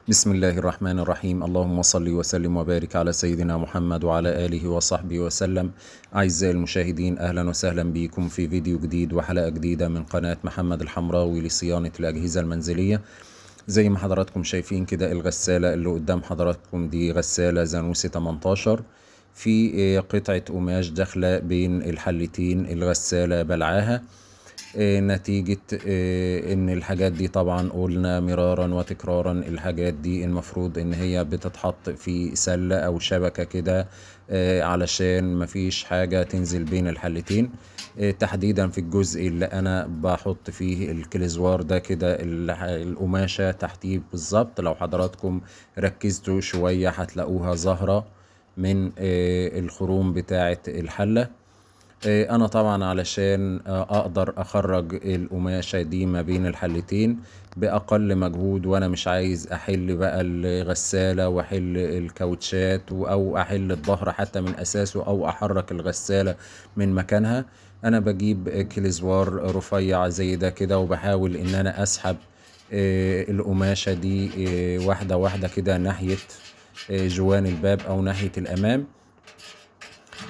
بسم الله الرحمن الرحيم. اللهم صل وسلم وبارك على سيدنا محمد وعلى آله وصحبه وسلم. أعزائي المشاهدين، أهلا وسهلا بكم في فيديو جديد وحلقة جديدة من قناة محمد الحمراوي لصيانة الأجهزة المنزلية. زي ما حضراتكم شايفين كده، الغسالة اللي قدام حضراتكم دي غسالة زانوسي 18. في قطعة قماش داخلة بين الحلتين، الغسالة بلعاها نتيجة ان الحاجات دي طبعا قلنا مرارا وتكرارا، الحاجات دي المفروض ان هي بتتحط في سلة او شبكة كده علشان مفيش حاجة تنزل بين الحلتين. تحديدا في الجزء اللي انا بحط فيه الكليزوار ده كده، القماشة تحتيه بالظبط. لو حضراتكم ركزتوا شوية هتلاقوها ظاهرة من الخروم بتاعة الحلة. انا طبعا علشان اقدر اخرج القماشة دي ما بين الحلتين باقل مجهود، وانا مش عايز احل بقى الغسالة واحل الكاوتشات او احل الظهر حتى من اساسه او احرك الغسالة من مكانها، انا بجيب كليزوار رفيع زي ده كده وبحاول ان انا اسحب القماشة دي واحدة واحدة كده ناحية جوان الباب او ناحية الامام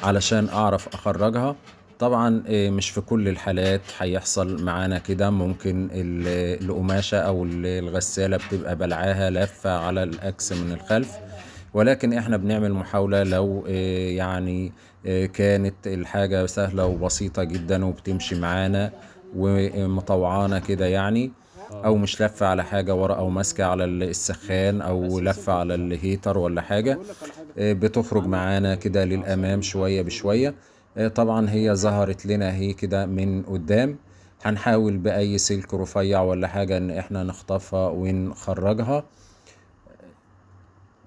علشان اعرف اخرجها. طبعا مش في كل الحالات هيحصل معانا كده، ممكن القماشة او الغسالة بتبقى بلعاها لفة على الاكس من الخلف، ولكن احنا بنعمل محاولة لو يعني كانت الحاجة سهلة وبسيطة جدا وبتمشي معانا ومطوعانة كده يعني، او مش لفة على حاجة ورا او ماسكة على السخان او لفة على الهيتر ولا حاجة، بتخرج معانا كده للامام شوية بشوية. طبعا هي ظهرت لنا هي كده من قدام، هنحاول باي سلك رفيع ولا حاجة ان احنا نخطفها ونخرجها.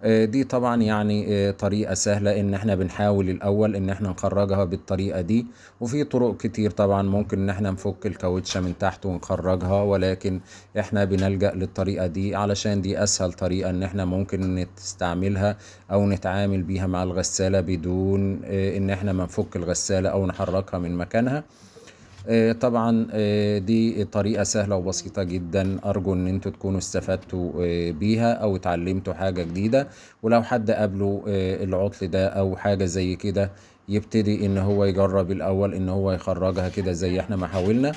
دي طبعا يعني طريقة سهلة ان احنا بنحاول الاول ان احنا نخرجها بالطريقة دي، وفي طرق كتير طبعا ممكن ان احنا نفك الكاوتشة من تحت ونخرجها، ولكن احنا بنلجأ للطريقة دي علشان دي اسهل طريقة ان احنا ممكن نستعملها او نتعامل بيها مع الغسالة بدون ان احنا ما نفك الغسالة او نحركها من مكانها. طبعا دي طريقة سهلة وبسيطة جدا، أرجو إن انتوا تكونوا استفدتوا بيها أو اتعلمتوا حاجة جديدة. ولو حد قابله العطل ده أو حاجة زي كده، يبتدي إن هو يجرب الأول إن هو يخرجها كده زي احنا ما حاولنا،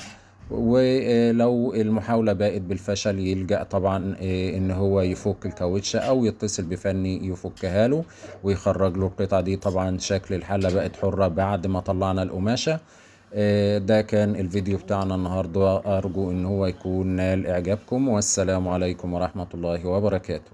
ولو المحاولة بقت بالفشل يلجأ طبعا إن هو يفك الكاوتشة أو يتصل بفني يفكها له ويخرج له القطعة دي. طبعا شكل الحلة بقت حرة بعد ما طلعنا القماشة. ده كان الفيديو بتاعنا النهاردة، أرجو إن هو يكون نال إعجابكم، والسلام عليكم ورحمة الله وبركاته.